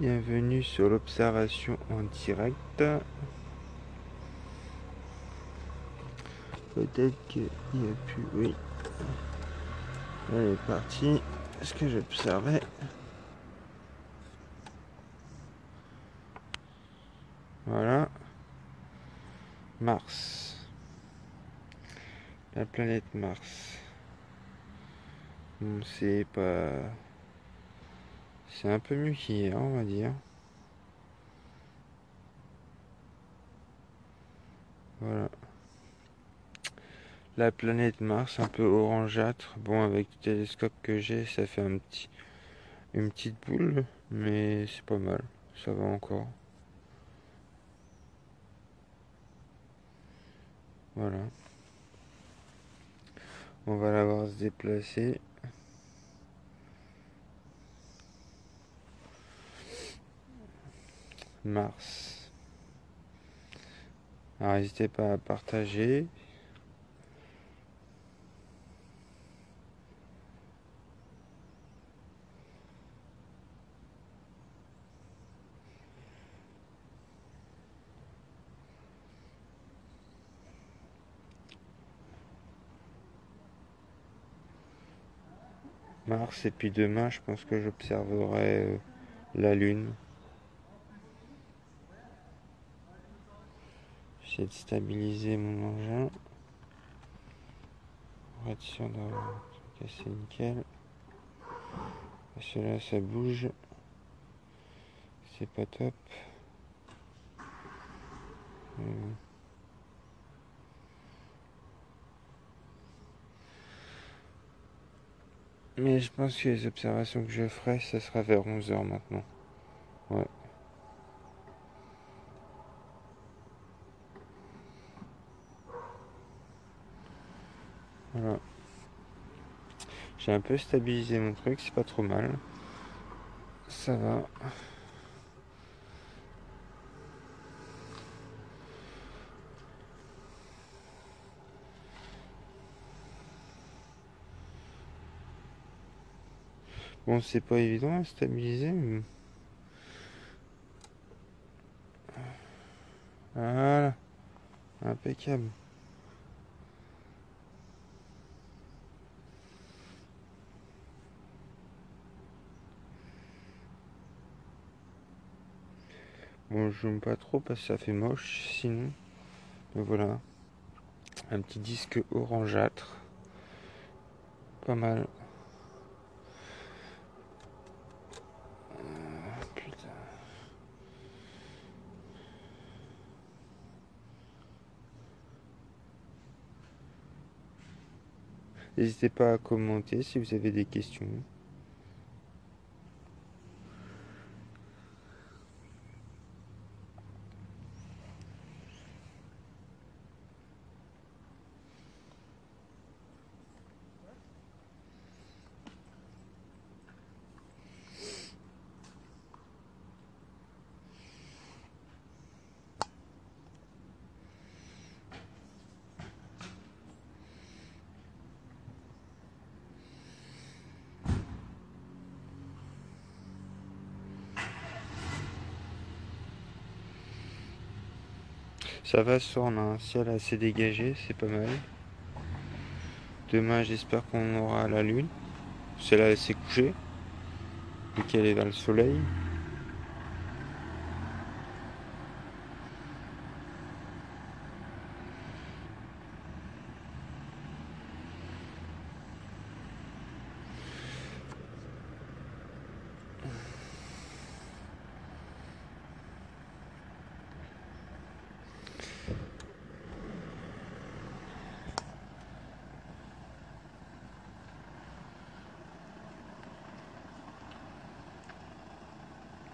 Bienvenue sur l'observation en direct. Peut-être qu'il n'y a plus... Oui. Elle est partie. Ce que j'observais. Voilà. Mars. La planète Mars. Bon, c'est pas... C'est un peu mieux qu'hier, on va dire. Voilà. La planète Mars, un peu orangeâtre. Bon, avec le télescope que j'ai, ça fait une petite boule, mais c'est pas mal. Ça va encore. Voilà. On va la voir se déplacer. Mars. Alors n'hésitez pas à partager. Mars, et puis demain je pense que j'observerai la Lune. J'essaie de stabiliser mon engin. Pour être sûr d'avoir cassé nickel. Parce que là ça bouge. C'est pas top. Mais je pense que les observations que je ferai, ça sera vers 11 h maintenant. Ouais. Voilà. J'ai un peu stabilisé mon truc, c'est pas trop mal. Ça va. Bon, c'est pas évident à stabiliser, mais... Voilà. Impeccable. Bon, je zoome pas trop parce que ça fait moche sinon. Mais voilà. Un petit disque orangeâtre. Pas mal. Putain. N'hésitez pas à commenter si vous avez des questions. Ça va sur on a un ciel assez dégagé, c'est pas mal. Demain j'espère qu'on aura la lune. Celle-là elle s'est couchée. Vu qu'elle est vers le soleil.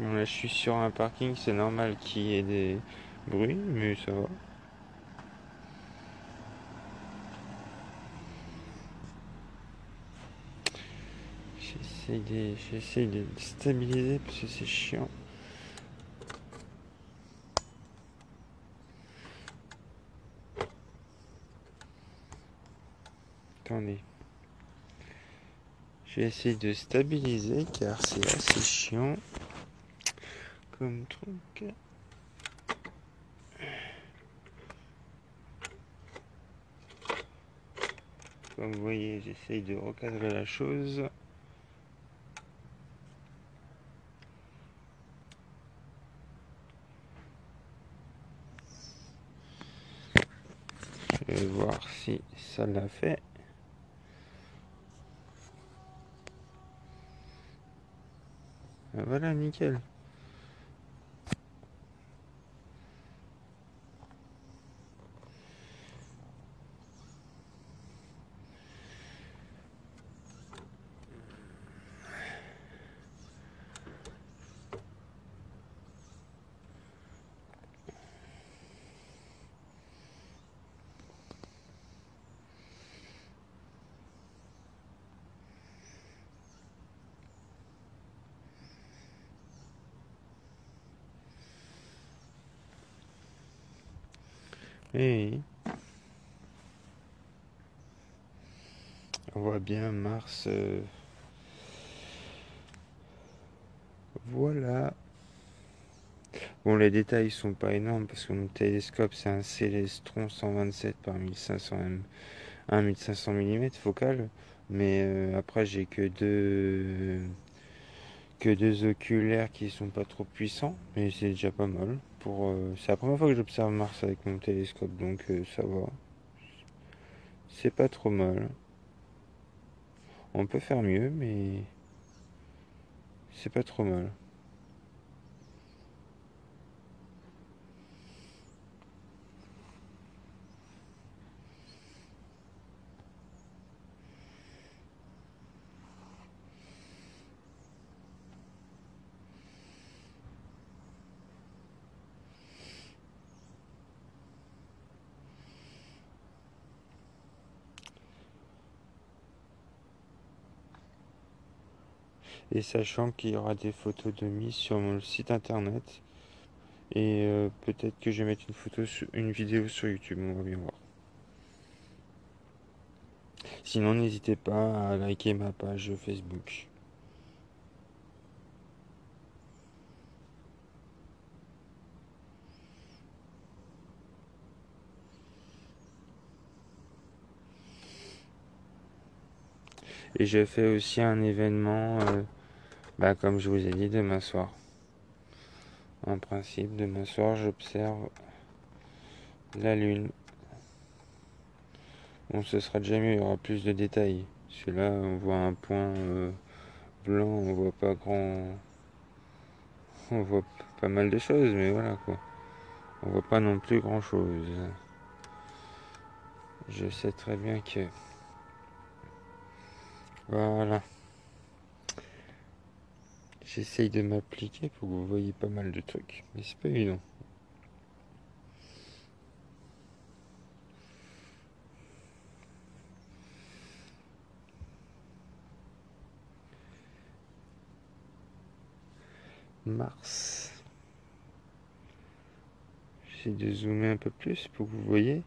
Bon, là je suis sur un parking, c'est normal qu'il y ait des bruits, mais ça va. J'essaie de stabiliser parce que c'est chiant. Attendez. Je vais essayer de stabiliser car c'est assez chiant. comme truc. Comme vous voyez, j'essaye de recadrer la chose. Je vais voir si ça l'a fait. Voilà, nickel. Et on voit bien Mars. Voilà. Bon, les détails sont pas énormes parce que mon télescope c'est un Célestron 127 par 1500 1500 mm focal. Mais après j'ai que deux oculaires qui sont pas trop puissants, mais c'est déjà pas mal. C'est la première fois que j'observe Mars avec mon télescope, donc ça va. C'est pas trop mal. On peut faire mieux, mais c'est pas trop mal. Et sachant qu'il y aura des photos de mise sur mon site internet, et peut-être que je vais mettre une vidéo sur YouTube, on va bien voir. Sinon, n'hésitez pas à liker ma page Facebook. Et je fais aussi un événement, comme je vous ai dit, demain soir. En principe, demain soir, j'observe la Lune. Bon, ce sera déjà mieux, il y aura plus de détails. Celui-là, on voit un point blanc, on voit pas grand. On voit pas mal de choses, mais voilà quoi. On voit pas non plus grand chose. Je sais très bien que. Voilà. J'essaye de m'appliquer pour que vous voyez pas mal de trucs, mais c'est pas évident. Mars. J'essaie de zoomer un peu plus pour que vous voyez.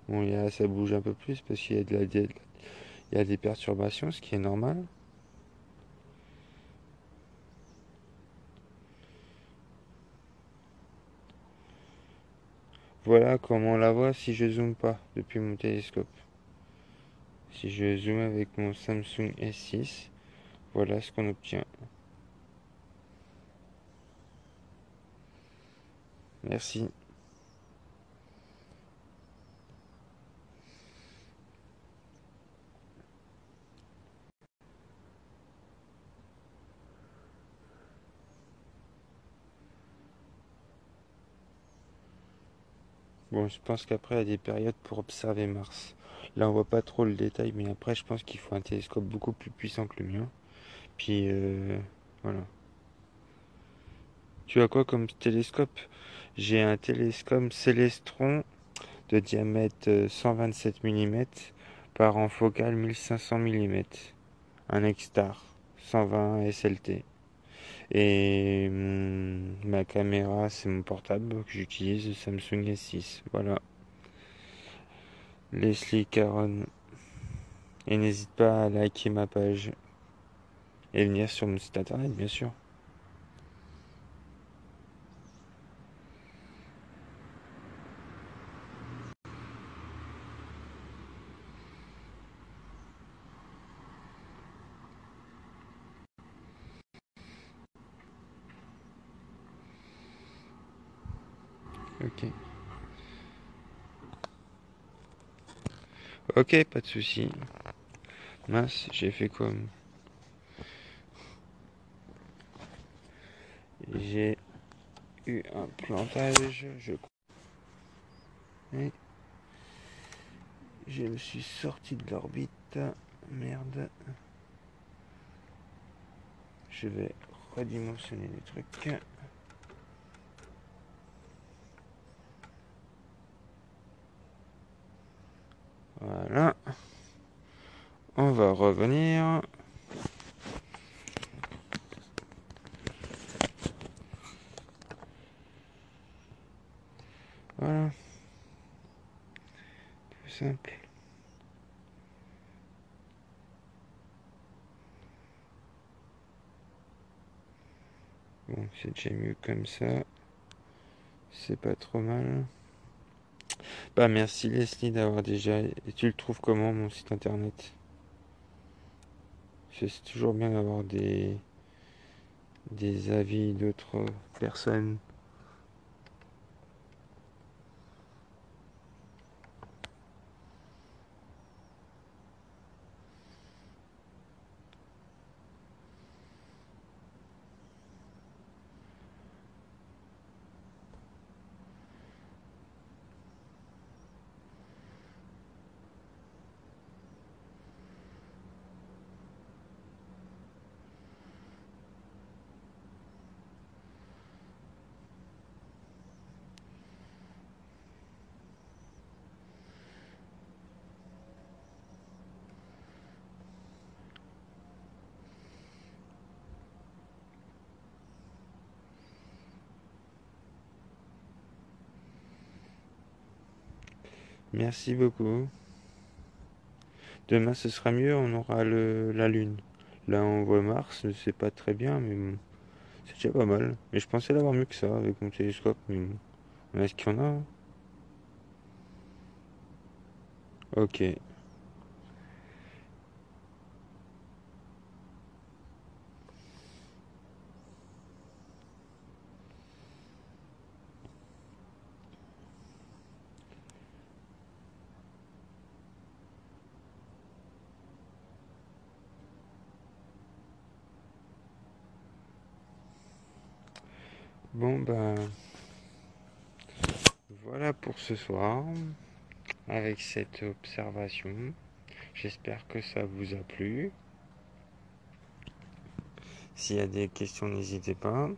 Bon, ça bouge un peu plus parce qu'il y a il y a des perturbations, ce qui est normal. Voilà comment on la voit si je zoome pas depuis mon télescope. Si je zoome avec mon Samsung S6, voilà ce qu'on obtient. Merci. Bon, je pense qu'après, il y a des périodes pour observer Mars. Là, on voit pas trop le détail, mais après, je pense qu'il faut un télescope beaucoup plus puissant que le mien. Puis, voilà. Tu as quoi comme télescope? J'ai un télescope Célestron de diamètre 127 mm par en focale 1500 mm. Un Extar 120 SLT. Et ma caméra, c'est mon portable que j'utilise, le Samsung S6. Voilà. Leslie Caron. Et n'hésite pas à liker ma page et venir sur mon site internet, bien sûr. Ok. Ok, pas de souci. Mince, j'ai fait comme. J'ai eu un plantage, je crois. Et je me suis sorti de l'orbite. Merde. Je vais redimensionner les trucs. Voilà. On va revenir. Voilà. Tout simple. Bon, c'est déjà mieux comme ça. C'est pas trop mal. Bah merci Leslie d'avoir déjà. Et tu le trouves comment mon site internet? C'est toujours bien d'avoir des avis d'autres personnes. Merci beaucoup. Demain ce sera mieux, on aura la lune. Là on voit Mars, c'est pas très bien, mais bon, c'est déjà pas mal. Mais je pensais l'avoir mieux que ça avec mon télescope, mais bon. Est-ce qu'il y en a? Ok. Bon bah voilà pour ce soir avec cette observation. J'espère que ça vous a plu. S'il y a des questions, n'hésitez pas.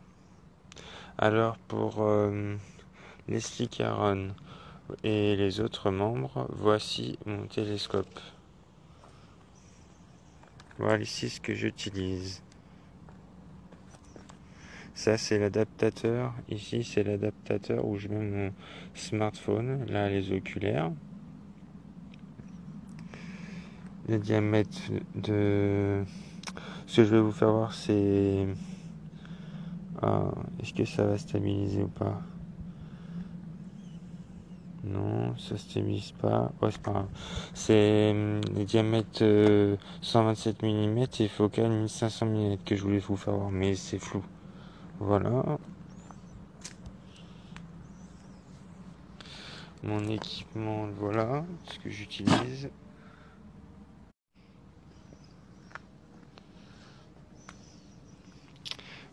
Alors pour Leslie Caron et les autres membres, voici mon télescope. Voilà ici ce que j'utilise. Ça c'est l'adaptateur. Ici c'est l'adaptateur où je mets mon smartphone. Là les oculaires. Le diamètre de... Ce que je vais vous faire voir c'est... Ah, est-ce que ça va stabiliser ou pas? Non, ça stabilise pas. Ouais, c'est pas grave. C'est le diamètre 127 mm et focale 1500 mm que je voulais vous faire voir, mais c'est flou. Voilà. Mon équipement, voilà, ce que j'utilise.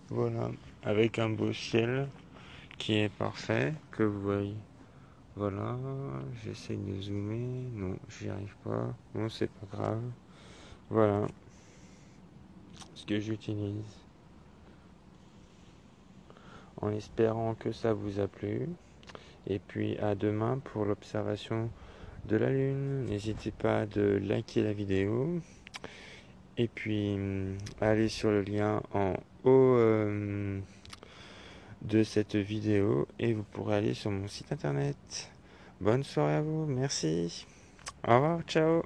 Voilà, avec un beau ciel qui est parfait, que vous voyez. Voilà, j'essaie de zoomer. Non, j'y arrive pas. Bon, c'est pas grave. Voilà ce que j'utilise. En espérant que ça vous a plu. Et puis à demain pour l'observation de la Lune. N'hésitez pas de liker la vidéo. Et puis allez sur le lien en haut de cette vidéo et vous pourrez aller sur mon site internet. Bonne soirée à vous, merci. Au revoir, ciao.